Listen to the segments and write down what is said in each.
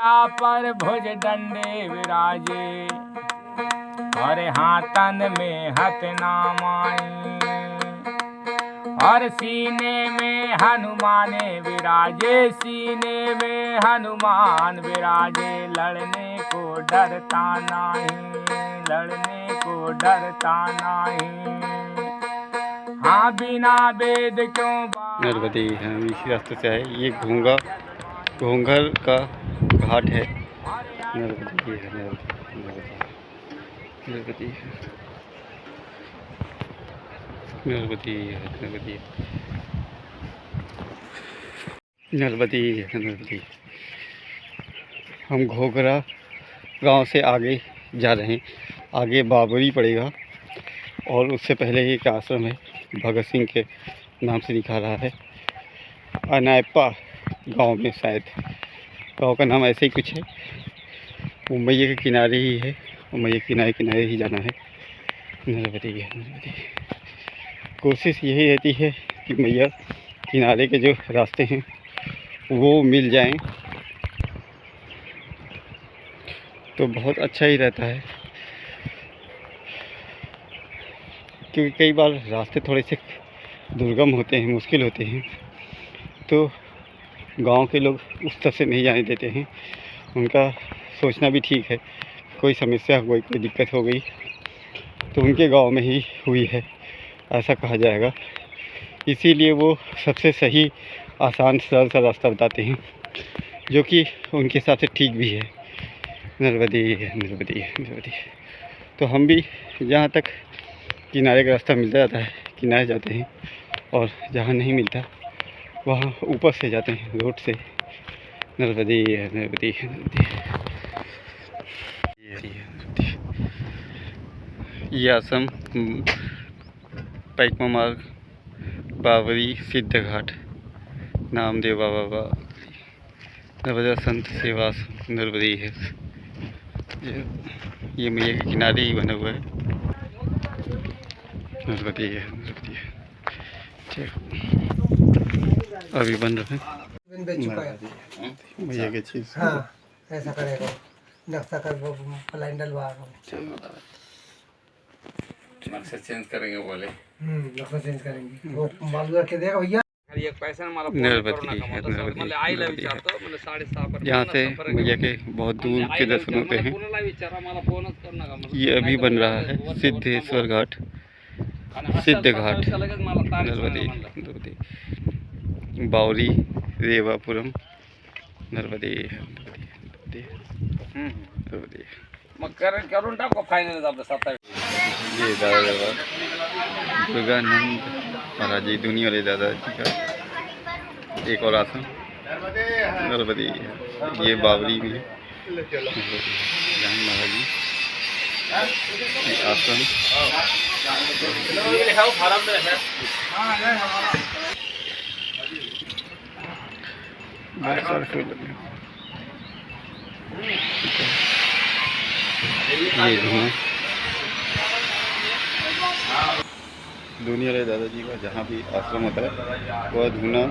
पर भुज डंडे विराजे, और हाथन में हथनामाई, और सीने में हनुमान विराजे, सीने में हनुमान विराजे। लड़ने को डरता नहीं, लड़ने को डरता नहीं, हाँ बिना वेद क्यों नर्मदे हम इसी रास्ते से आए। ये घोंघर का घाट है। नर्मदे है, नर्मदे है, नर्मदे है, नर्मदे नर्मदे है, नर्मदे। हम घोघरा गांव से आगे जा रहे हैं। आगे बाबरी पड़ेगा और उससे पहले ही एक आश्रम है, भगत सिंह के नाम से लिखा रहा है। अनायपा गांव में, शायद गांव का नाम ऐसे ही कुछ है। वो मैया के किनारे ही है, वो मैया के किनारे किनारे ही जाना है। नर्मदे है, नर्मदे। कोशिश यही रहती है कि मैया किनारे के जो रास्ते हैं वो मिल जाएं तो बहुत अच्छा ही रहता है, क्योंकि कई बार रास्ते थोड़े से दुर्गम होते हैं, मुश्किल होते हैं, तो गांव के लोग उस तरफ से नहीं जाने देते हैं। उनका सोचना भी ठीक है, कोई समस्या हो गई, कोई दिक्कत हो गई तो उनके गांव में ही हुई है ऐसा कहा जाएगा। इसीलिए वो सबसे सही, आसान, सरल सा रास्ता बताते हैं, जो कि उनके हिसाब से ठीक भी है। नर्मदे नर्मदे नर्मदे। तो हम भी जहाँ तक किनारे का रास्ता मिलता जाता है किनारे जाते हैं, और जहाँ नहीं मिलता वहाँ ऊपर से जाते हैं, रोड से। नर्मदे नर्मदे नर्मदे। ये आश्रम पैकमा मार्ग, बावरी सिद्ध घाट, नामदेव बाबा नर्मदा संत सेवा नर्मदे है। ये मैया के किनारे ही बना हुआ है। नर्मदे है, नर्मदे है। अभी बन रहा है मैया की चीज। हाँ ऐसा करेगा, नक्शा कर प्लान डलवा नक्शा चेंज करेंगे बोले। नक्शा चेंज करेंगे, वो मालूम रख के देगा भैया। यहाँ से मैया के बहुत दूर के दर्शन होते हैं। ये अभी बन रहा है सिद्धेश्वर घाट, सिद्ध घाट, नर्मदे नर्मदे, बावरी रेवापुरम, नर्मदे नर्मदे नर्मदे। करून टाकू फायनल आपलं 27। ये दादा दुर्गानंद महाराज जी, दुनिया वाले दादाजी का एक और आश्रम नर्मदे। ये बावरी में महाराज जी आश्रम। बहुत सारे फूल लगे। ये धुआं दुनिया वाले दादाजी का जहाँ भी आश्रम होता है वह धुना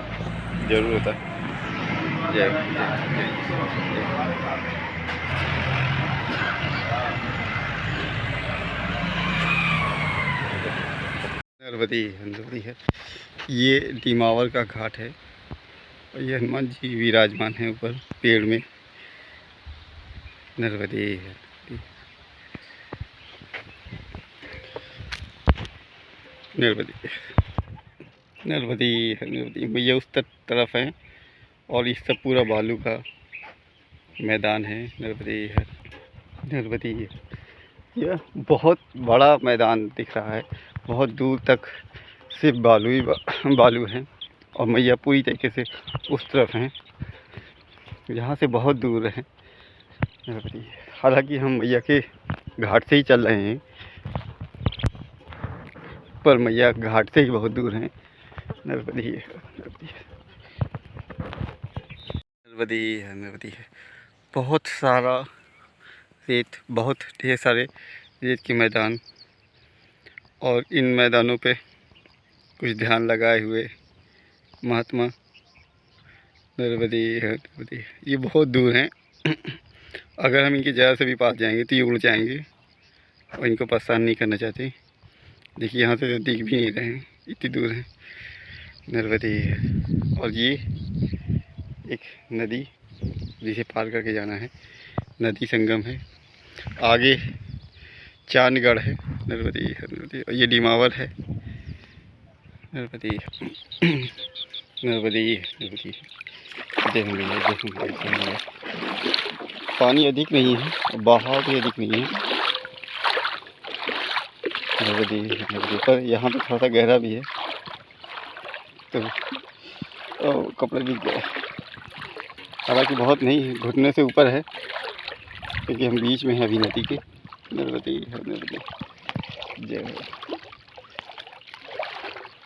जरूर होता है। जय नर्मदे नर्मदे है। ये टीमावर का घाट है और ये हनुमान जी विराजमान है ऊपर पेड़ में। नर्मदे है, नर्मदे नर्मदे है, नर्मदे। मैया उस तरफ है और इस सब पूरा बालू का मैदान है। नर्मदे है, नर्मदे। यह बहुत बड़ा मैदान दिख रहा है, बहुत दूर तक सिर्फ बालू ही बालू है, और मैया पूरी तरीके से उस तरफ हैं जहाँ से बहुत दूर है। हालांकि हम मैया के घाट से ही चल रहे हैं, पर मैया घाट से ही बहुत दूर हैं। नर्मदे नर्मदे है, नर्मदे है। बहुत सारा रेत, बहुत ढेर सारे रेत के मैदान, और इन मैदानों पे कुछ ध्यान लगाए हुए महात्मा। नर्मदे है, नर्मदे। ये बहुत दूर हैं अगर हम इनकी जगह से भी पास जाएंगे तो ये उड़ जाएंगे और इनको परेशान नहीं करना चाहते। देखिए यहाँ से तो दिख भी नहीं रहे हैं, इतनी दूर है नर्मदे। और ये एक नदी जिसे पार करके जाना है, नदी संगम है। आगे चांदगढ़ है, नर्मदे। और ये डिमावर है, नर्मदे नर्मदे। जय हो मैया, जय हो मैया, जय हो मैया। पानी अधिक नहीं है, बहाव भी अधिक नहीं है नर्मदे, पर यहाँ पे थोड़ा सा गहरा भी है तो कपड़े भीग गए। हालांकि बहुत नहीं है, घुटने से ऊपर है क्योंकि हम बीच में हैं अभी नदी के। नर्मदे जय हो।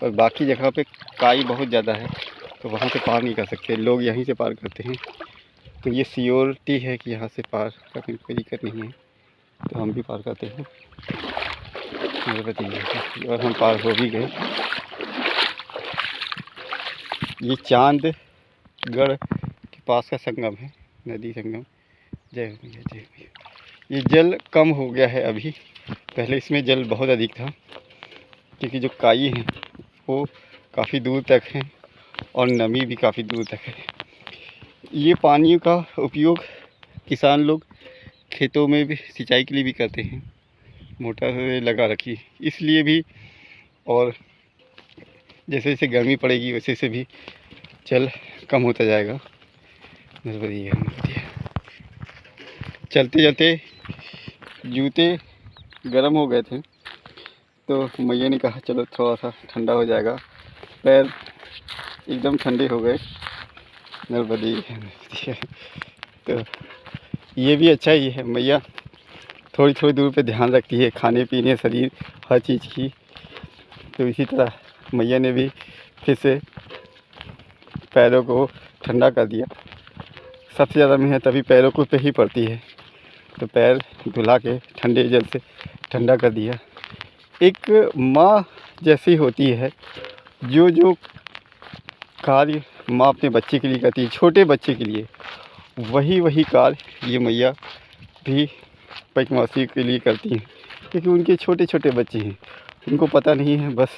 और बाकी जगह पे काई बहुत ज़्यादा है तो वहाँ से पार नहीं कर सकते, लोग यहीं से पार करते हैं। तो ये सियोरिटी है कि यहाँ से पार करने की कोई दिक्कत नहीं है, तो हम भी पार करते हैं नर्मदे। और हम पार हो भी गए। ये चांदगढ़ के पास का संगम है, नदी संगम। जय हो मैया, जय हो मैया। ये जल कम हो गया है अभी, पहले इसमें जल बहुत अधिक था क्योंकि जो काई हैं वो काफ़ी दूर तक हैं और नमी भी काफ़ी दूर तक है। ये पानी का उपयोग किसान लोग खेतों में भी सिंचाई के लिए भी करते हैं, मोटर लगा रखी इसलिए भी। और जैसे जैसे गर्मी पड़ेगी वैसे वैसे भी जल कम होता जाएगा। नर्मदे। चलते चलते जूते गर्म हो गए थे तो मैया ने कहा चलो थोड़ा सा ठंडा हो जाएगा, पैर एकदम ठंडे हो गए। नर्मदे। तो ये भी अच्छा ही है, मैया थोड़ी थोड़ी दूर पे ध्यान रखती है खाने पीने शरीर हर चीज़ की। तो इसी तरह मैया ने भी फिर से पैरों को ठंडा कर दिया। सबसे ज़्यादा मेहनत अभी पैरों को पे ही पड़ती है, तो पैर धुला के ठंडे जल से ठंडा कर दिया। एक माँ जैसी होती है, जो जो कार्य माँ अपने बच्चे के लिए करती है, छोटे बच्चे के लिए, वही कार्य ये मैया भी पैकमासी के लिए करती हैं। क्योंकि उनके छोटे छोटे बच्चे हैं, उनको पता नहीं है, बस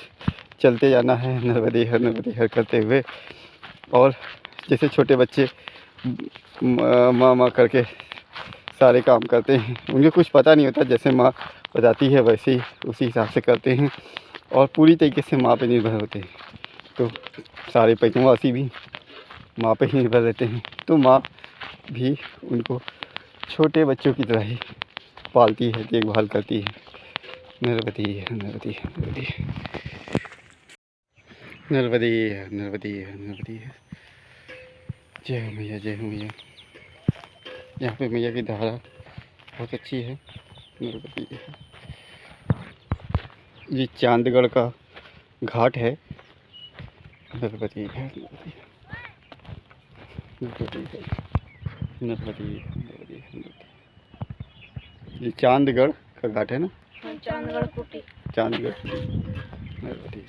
चलते जाना है नर्मदे हर करते हुए। और जैसे छोटे बच्चे माँ करके सारे काम करते हैं, उन्हें कुछ पता नहीं होता, जैसे माँ बताती है वैसे ही उसी हिसाब से करते हैं और पूरी तरीके से माँ पे निर्भर होते हैं। तो सारे पैकमासी भी माँ पे ही निर्भर रहते हैं, तो माँ भी उनको छोटे बच्चों की तरह ही पालती है, देखभाल करती है। नर्मदे जय हो मैया, जय हो मैया। यहाँ पे मैया की धारा बहुत अच्छी है। नर्मदे। ये चांदगढ़ का घाट है। नर्मदे ये चांदगढ़ का घाट है ना, चांदगढ़ कुटी। चांदगढ़ नर्मदे।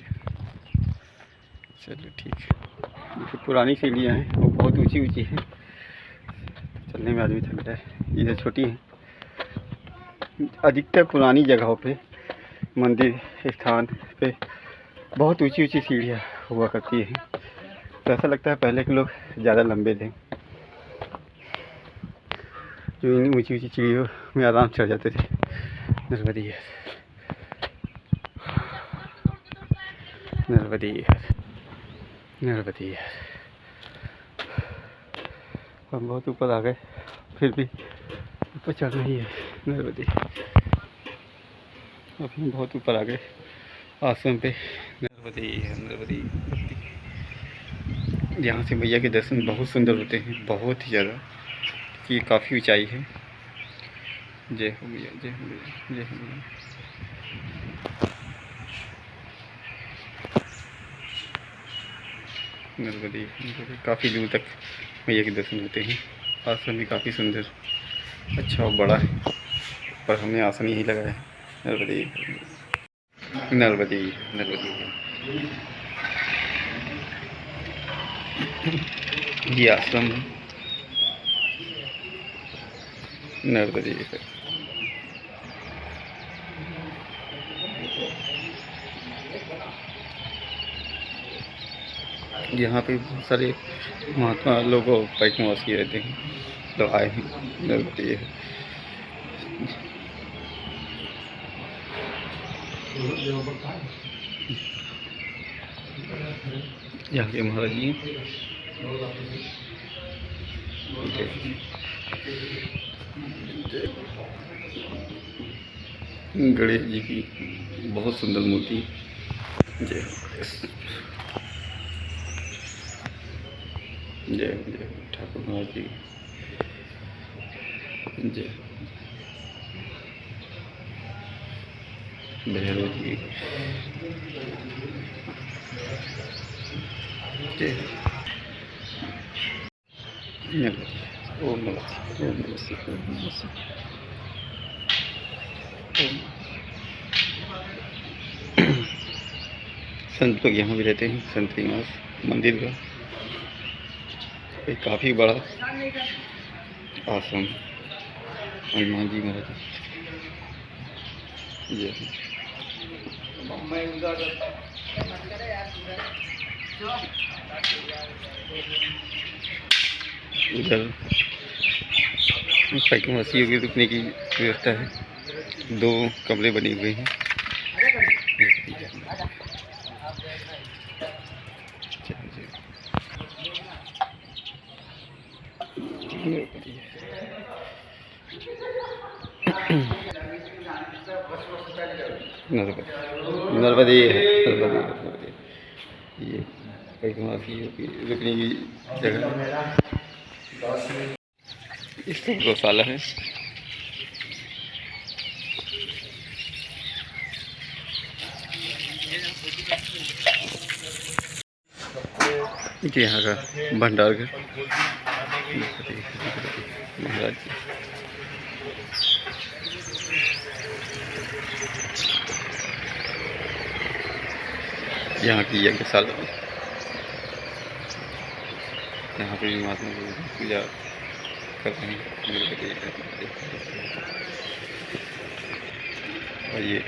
चलो ठीक है। देखिए पुरानी सीढ़ियाँ हैं, वो बहुत ऊंची ऊंची हैं, चलने में आदमी थक जाए। इधर छोटी है। अधिकतर पुरानी जगहों पे, मंदिर स्थान पे बहुत ऊंची ऊंची सीढ़ियाँ हुआ करती हैं, तो ऐसा लगता है पहले के लोग ज़्यादा लंबे थे, जो इन ऊंची ऊंची सीढ़ियों में आराम चढ़ जाते थे। नर्मदे हम बहुत ऊपर आ गए, फिर भी ऊपर चढ़ना ही है। नर्मदे। अब हम बहुत ऊपर आ गए आश्रम पे। नर्मदे। यहाँ से मैया के दर्शन बहुत सुंदर होते हैं, बहुत ही ज़्यादा। ये काफ़ी ऊंचाई है। जय हो मैया, जय हो मैया, जय हो मैया। नर्मदे काफ़ी दूर तक मैया के दर्शन होते हैं। आश्रम भी काफ़ी सुंदर, अच्छा और बड़ा है, पर हमने आसन यही लगाया है। नर्मदे ये आश्रम है। नर्मदे। यहाँ पे बहुत सारे महात्मा लोग पैकवासी रहते हैं, तो आए हैं नर्मदे। यहाँ के महाराज जी गणेश जी की बहुत सुंदर मूर्ति। जय जय जय ठाकुर महाराज जी जय। भैरव जी जय। ओम नमः शिवाय, ओम नमः शिवाय, ओम नमः शिवाय। संत लोग यहाँ भी रहते हैं। संत निवास मंदिर का एक काफ़ी बड़ा आश्रम। हनुमान जी महाराज जी उधर पैकवासियों के रुकने की व्यवस्था है। 2 कमरे बने हुए हैं। नर्मदे नर्मदे। ये पैकवासियों की रुकने की जगह। इस तरफ गौशाला है। यहाँ का भंडार घर महाराज जी। यहाँ की यज्ञशाला, यहाँ पे भी महात्मा लोग पूजा कर रहे हैं। और ये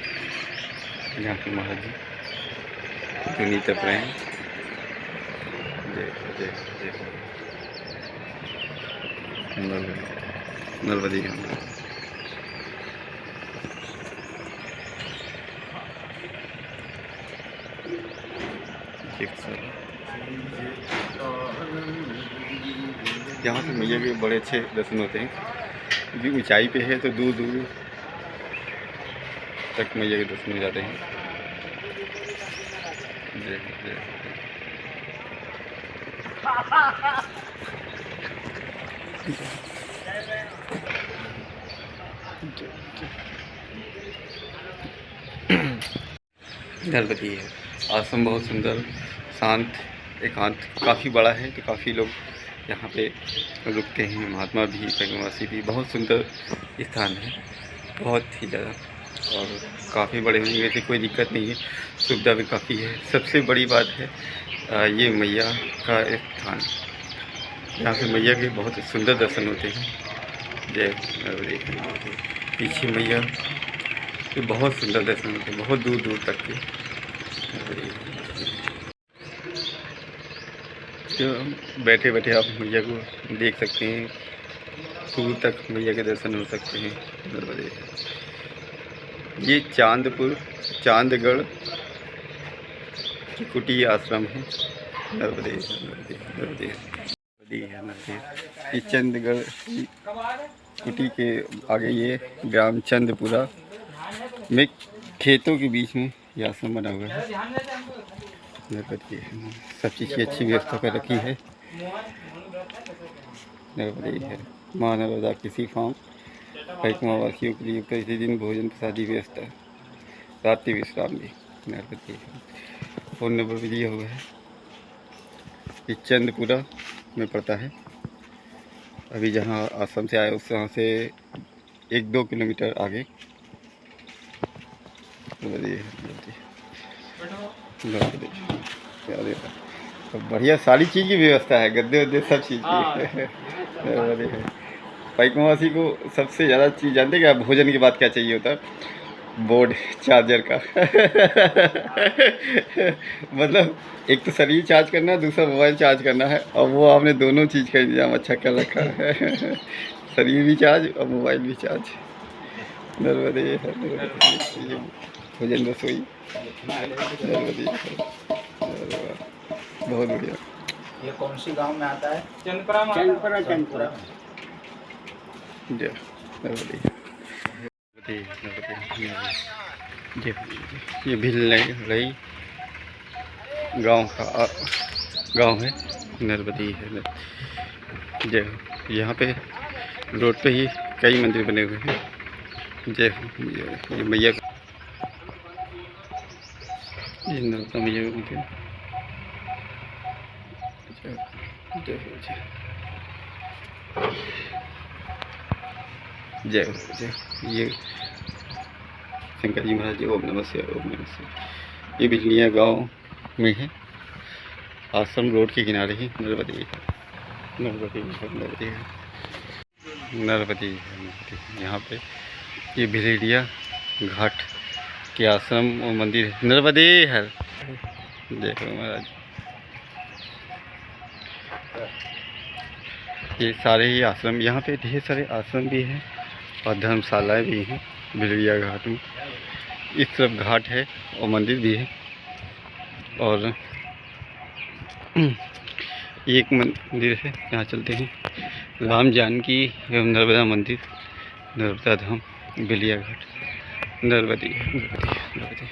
यहाँ के महाराज जी धुनी तप रहे हैं। जय जय जय नर्मदे। यहाँ से मैया के बड़े अच्छे दर्शन होते हैं, क्योंकि ऊंचाई पे है तो दूर दूर तक मैया के दर्शन हो जाते हैं। जय जय नर्मदे है। आश्रम बहुत सुंदर, शांत, एकांत, काफ़ी बड़ा है, तो काफ़ी लोग यहाँ पे रुकते हैं। महात्मा भी, पैकवासी भी। बहुत सुंदर स्थान है, बहुत ही ज़्यादा, और काफ़ी बड़े होने से कोई दिक्कत नहीं है। सुविधा भी काफ़ी है। सबसे बड़ी बात है ये मैया का स्थान, यहाँ से मैया के बहुत सुंदर दर्शन होते हैं। जय नर्मदे। पीछे मैया के बहुत सुंदर दर्शन होते हैं, बहुत दूर दूर तक के। तो बैठे बैठे आप मैया को देख सकते हैं, दूर तक मैया के दर्शन हो सकते हैं। नर्मदे। ये चांदगढ़ की कुटी आश्रम है। नर्मदे नर्मदे नर्मदे नर्मदे। ये चंदगढ़ कुटी के आगे ये ग्राम चंदपुरा में खेतों के बीच में ये आश्रम बना हुआ है। नर्मदे। सब चीज़ की अच्छी व्यवस्था कर रखी है। नर्मदे है। माँ नर्मदा कृषि फार्म, पैकवासियों के लिए प्रतिदिन भोजन प्रसादी व्यवस्था, रात्रि विश्राम भी। नर्मदे। फ़ोन नंबर भी दिया हुआ है। ये चंदपुरा में पड़ता है। अभी जहाँ आश्रम से आए उस वहाँ से 1-2 किलोमीटर आगे। बढ़िया सारी चीज़ की व्यवस्था है, गद्दे वद्दे सब चीज़ की। पाइकमासी को सबसे ज़्यादा चीज़ जानते हैं क्या, भोजन के बाद क्या चाहिए होता है? बोर्ड चार्जर का मतलब एक तो शरीर चार्ज करना है, दूसरा मोबाइल चार्ज करना है, और वो आपने दोनों चीज़ का इंतजाम अच्छा कर रखा है शरीर भी चार्ज और मोबाइल भी चार्ज। नर्मदे भोजन रसोई, नर्मदे बहुत बढ़िया। ये कौन सी गांव में आता है? चंदपुरा में चंदपुरा। जय नर्मदे। ये भिल रही गांव का गांव है, नर्मदी है। जय हो। यहाँ पे रोड पे ही कई मंदिर बने हुए हैं। जय हो। ये मैया, ये नर्मदा मैया का मंदिर। जय हो जय हो जय हो जय हो। ये शंकर जी महाराज जी, ओम नमः शिवाय, ओम नमः शिवाय। ये बिजलियाँ गांव में है, आश्रम रोड के किनारे ही नर्मदी है, नर्मदी है, नर्मदी है, नर्मदी है। यहाँ पे ये भिलेड़िया घाट के आश्रम और मंदिर है, नर्मदी है। देखो महाराज, ये सारे ही आश्रम, यहाँ पे ढेर सारे आश्रम भी हैं और धर्मशालाएँ भी हैं भिलेड़िया घाट में। इस तरफ घाट है और मंदिर भी है, और एक मंदिर है, यहाँ चलते हैं, राम जानकी एवं नर्मदा मंदिर, नर्मदा धाम, भिलेड़िया घाट, नर्मदी नर्मदी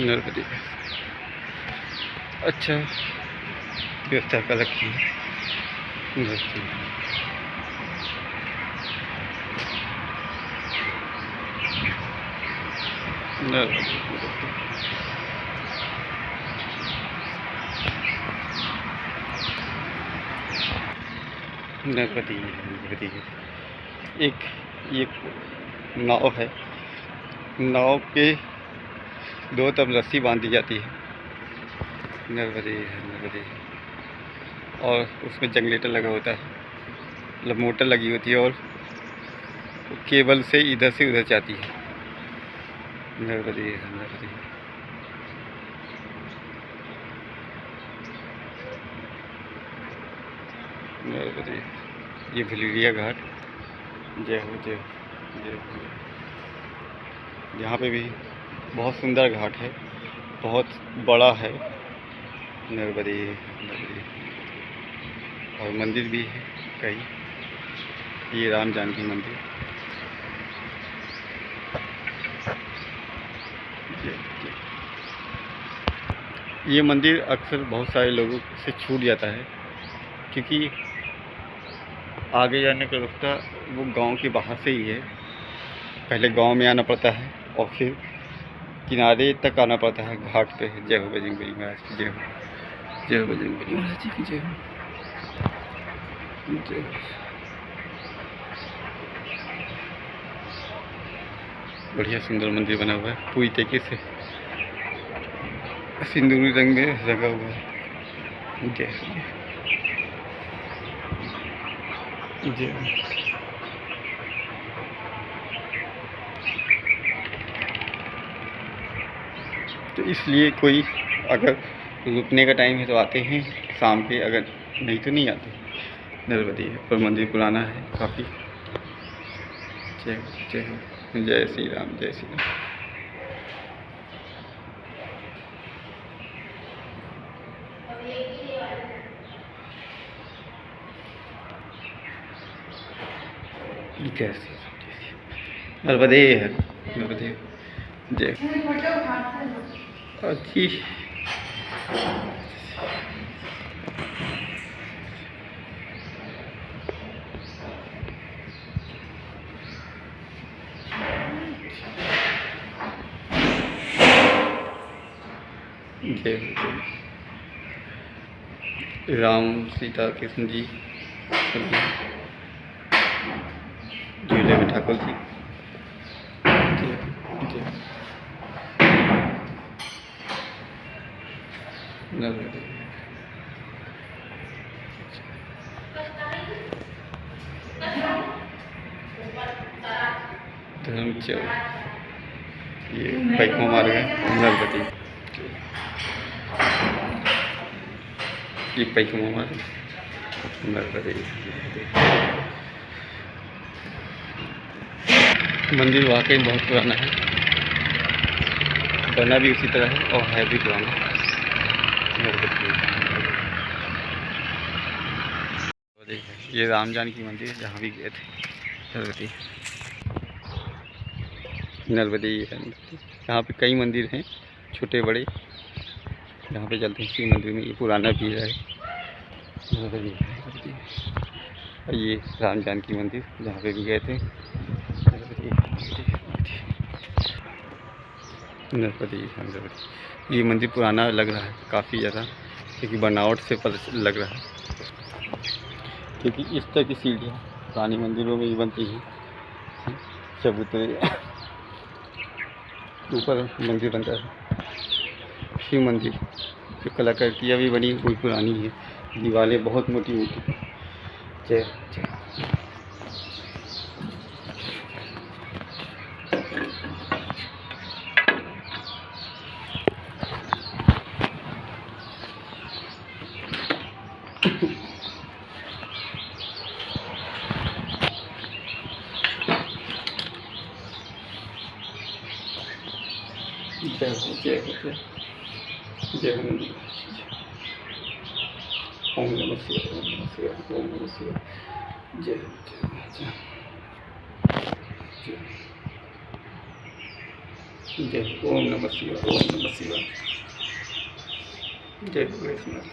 नर्मदी। अच्छा व्यवस्था कर रखी है नर्मदी। नर्मदी नर्मदी। एक ये नाव है, नाव के दो तरफ रस्सी बांध दी जाती है, नर्मदी है, नर्मदी। और उसमें जनरेटर लगा होता है, मतलब मोटर लगी होती है, और केबल से इधर से उधर जाती है, नर्मदी है, नर्मदी। नर्मदी। ये भिलेड़िया घाट। जय हो जय हो जय हो। यहाँ पे भी बहुत सुंदर घाट है, बहुत बड़ा है, नर्मदी नर्मदी। और मंदिर भी है कई, ये राम जानकी मंदिर। ये मंदिर अक्सर बहुत सारे लोगों से छूट जाता है, क्योंकि आगे जाने का रास्ता वो गांव के बाहर से ही है। पहले गांव में आना पड़ता है और फिर किनारे तक आना पड़ता है घाट पे। जय हो बजरंगबली महाराज की जय हो, जय हो बजरंगबली महाराज जी की जय हो, जय हो। बढ़िया सुंदर मंदिर बना हुआ है, पूरी तरीके से सिंदूरी रंग में रंगा हुआ है। जय जय। तो इसलिए कोई अगर रुकने का टाइम है तो आते हैं शाम के, अगर नहीं तो नहीं आते। नर्मदी है, पर मंदिर पुराना है काफ़ी। जय जय जय श्री राम, जय श्री राम। कैसे नर्मदे है, नर्मदे जय। अच्छी जय जय। राम सीता कृष्ण जी, झूले में ठाकुर जी। जय जय नर्मदे। धर्मचौक, ये पैकमा मार्ग है नरबती, ये पैकमा मार्ग नरबती। मंदिर वाकई बहुत पुराना है, बना भी उसी तरह है और है भी पुराना। ये राम जानकी मंदिर जहाँ भी गए थे नरबती। नरबती यहाँ पे कई मंदिर हैं छोटे बड़े, यहाँ पे चलते हैं शिव मंदिर में, ये पुराना भी है नरबती। और ये राम जानकी मंदिर जहाँ पे भी गए थे नरबती। ये मंदिर पुराना लग रहा है काफ़ी ज़्यादा, क्योंकि बनावट से पता लग रहा है, क्योंकि इस तरह की सीढ़ियाँ पुरानी मंदिरों में ही बनती हैं। चबूतरे ऊपर मंदिर बनता है, शिव मंदिर जो कलाकृतियाँ भी बनी वही पुरानी है, दीवारें बहुत मोटी मोटी। जय जय जय जय जय जय ओम नमः शिवाय, ओम नमः शिवाय, ओम नमः शिवाय। जय जय जय जय ओम नमः शिवाय, ओम नमः शिवाय। जय भोलेनाथ।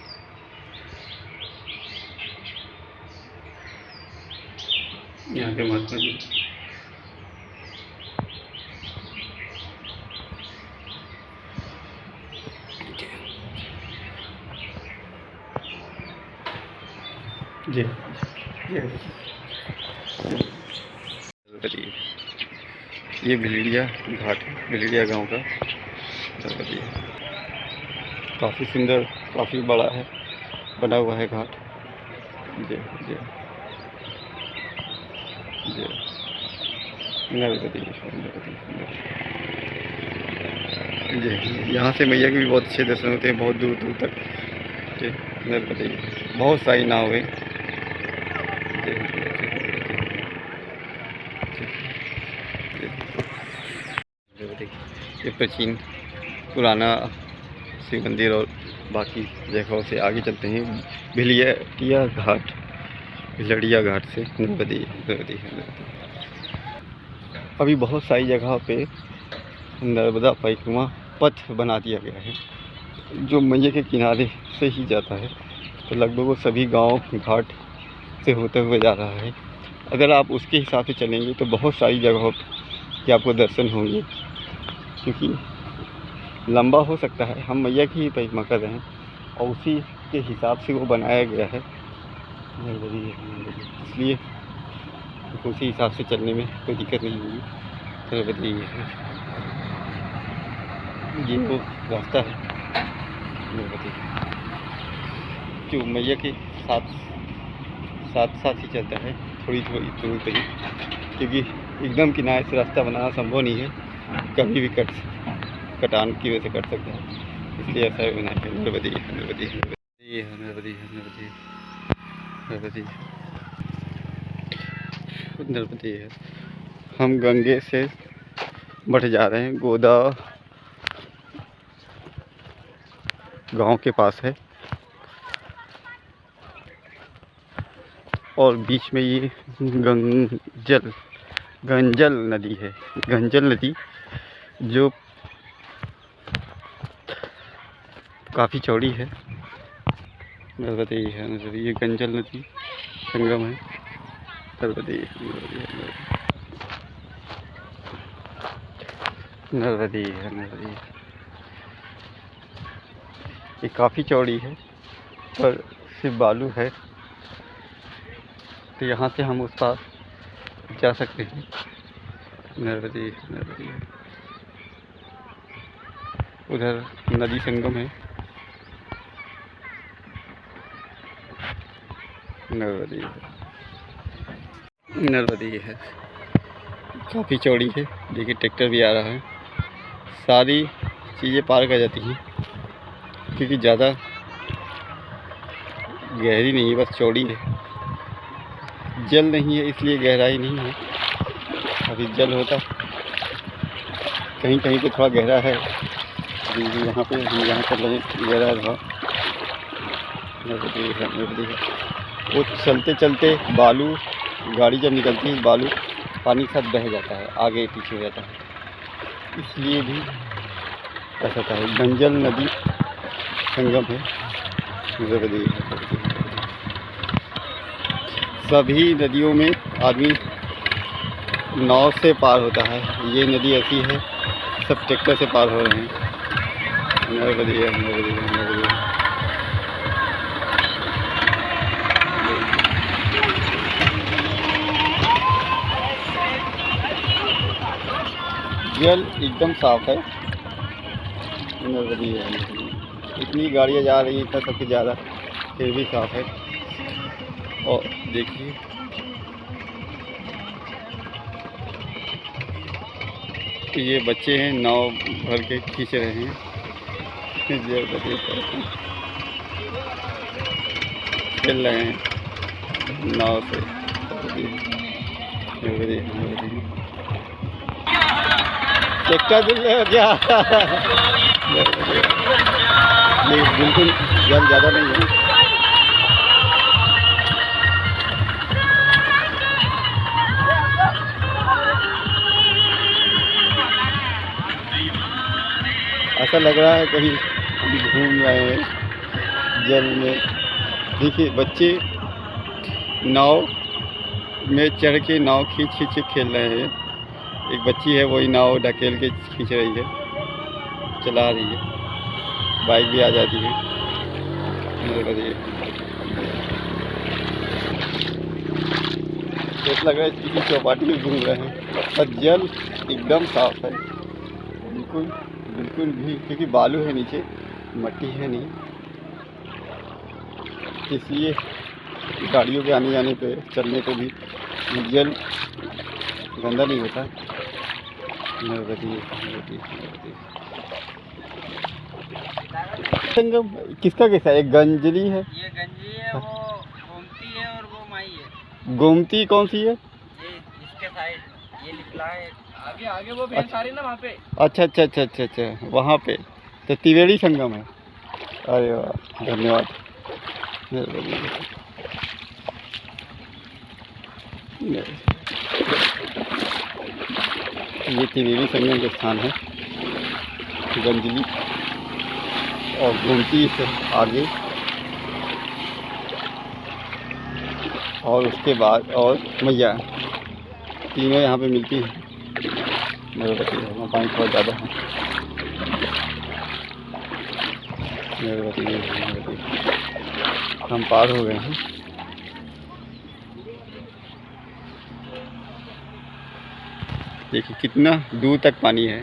यहाँ के महात्मा जी जय जय। ये भिलड़िया घाट है, भिलड़िया गांव का। काफ़ी सुंदर, काफ़ी बड़ा है, बना हुआ है घाट। जय जय जय नरबती जय। यहाँ से मैया के भी बहुत अच्छे दर्शन होते हैं, बहुत दूर दूर तक। जय नरबती। बहुत सारी नाव है। ये प्राचीन पुराना शिव मंदिर और बाकी जगहों से आगे चलते हैं भिलड़िया घाट, भिलड़िया घाट से नरबती। अभी बहुत सारी जगहों पे नर्मदा परिक्रमा पथ बना दिया गया है, जो मैया के किनारे से ही जाता है, तो लगभग वो सभी गांव घाट से होते हुए जा रहा है। अगर आप उसके हिसाब से चलेंगे तो बहुत सारी जगहों के आपको दर्शन होंगे, क्योंकि लंबा हो सकता है। हम मैया की ही परिक्रमा कर रहे हैं और उसी के हिसाब से वो बनाया गया है, इसलिए उसी हिसाब से चलने में कोई दिक्कत नहीं होगी। नरबती ये वो रास्ता है नरबती, जो मैया के साथ साथ ही चलता है, थोड़ी थोड़ी दूर पे ही, क्योंकि एकदम किनारे से रास्ता बनाना संभव नहीं है, कभी भी कटान की वजह से कट सकता है, इसलिए ऐसा बनाया है। नरबती नरबती नरबती नरबती नरबती नरबती नरबती है। हम गंगे से बढ़ जा रहे हैं, गोदा गांव के पास है और बीच में ये गंजल नदी है। गंजल नदी जो काफ़ी चौड़ी है। नरबती है नरबती, ये गंजल नदी संगम है। नरबती नरबती है नरबती। ये काफ़ी चौड़ी है पर सिर्फ बालू है, तो यहाँ से हम उस पार जा सकते हैं। नरबती नरबती उधर नदी संगम है। नरबती नरबती है काफ़ी चौड़ी है। देखिए ट्रैक्टर भी आ रहा है। सारी चीज़ें पार कर जाती हैं क्योंकि ज़्यादा गहरी नहीं है, बस चौड़ी है। जल नहीं है इसलिए गहराई नहीं है। अभी जल होता कहीं कहीं पे थोड़ा गहरा है। अभी यहाँ पे हम यहाँ कर रहे हैं गहरा रहा। वो चलते चलते बालू, गाड़ी जब निकलती है बालू पानी के साथ बह जाता है, आगे पीछे हो जाता है, इसलिए भी ऐसा होता है। गंजल नदी संगम है। सभी नदियों में आदमी नाव से पार होता है। ये नदी ऐसी है, सब ट्रैक्टर से पार हो रहे हैं। जल एकदम साफ है। इतनी गाड़ियाँ जा रही हैं, इतना सबसे ज़्यादा, फिर भी साफ है। और देखिए ये बच्चे हैं, नाव भर के खींच रहे हैं। खेल रहे हैं नाव से। ट्रैक्टर दिल है क्या? नहीं, बिल्कुल जल ज़्यादा नहीं है। ऐसा लग रहा है कहीं घूम रहे हैं जल में। देखिए बच्चे नाव में चढ़ के नाव खींच खींच के खेल रहे हैं। एक बच्ची है, वही नाव ढकेल के खींच रही है, चला रही है। बाइक भी आ जाती है। ऐसा लग रहा है किसी चौपाटी में घूम रहे हैं। और जल एकदम साफ है, बिल्कुल बिल्कुल भी, क्योंकि बालू है नीचे, मट्टी है नहीं, इसलिए गाड़ियों के आने जाने पे, चलने पे भी जल गंदा नहीं होता। संगम किसका कैसा है? एक गंजली है, ये गंजी है, वो गोमती है और वो माई है। गोमती कौन सी है? ये इसके साइड ये निकला है, आगे आगे वो बहन सारी ना वहाँ पे। अच्छा, वहाँ पे तो त्रिवेणी संगम है। अरे वाह, धन्यवाद। ये त्रिवेणी संगम के स्थान है, गंजली और गोमती से आगे, और उसके बाद और मैया, तीनों यहाँ पे मिलती हैं। वहाँ पानी बहुत ज़्यादा है। हम पार हो गए हैं। देखिए कितना दूर तक पानी है।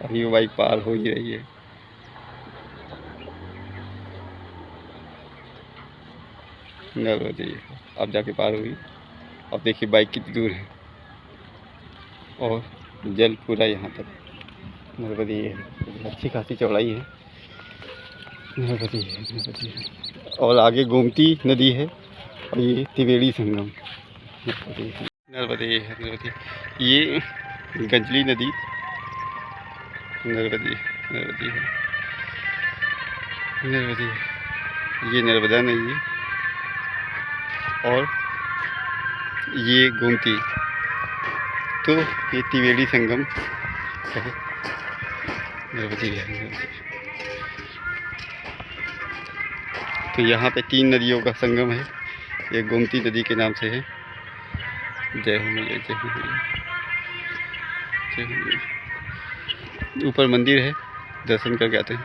अभी वो बाइक पार हो ही रही है। अब जाके पार हुई। अब देखिए बाइक कितनी दूर है और जल पूरा यहाँ तक। नर्मदी है, अच्छी खासी चौड़ाई है। नर्मदी है और आगे गोमती नदी है और ये त्रिवेणी संगम। नर्मदी है, ये गंजली नदी नर्मदी है। ये नर्मदा नदी है और ये गोमती, तो ये त्रिवेणी संगम है। तो यहाँ पे 3 नदियों का संगम है। ये गोमती नदी के नाम से है। जय हो मैया, जय हो मैया, जय हो मैया। ऊपर मंदिर है, दर्शन करके आते हैं।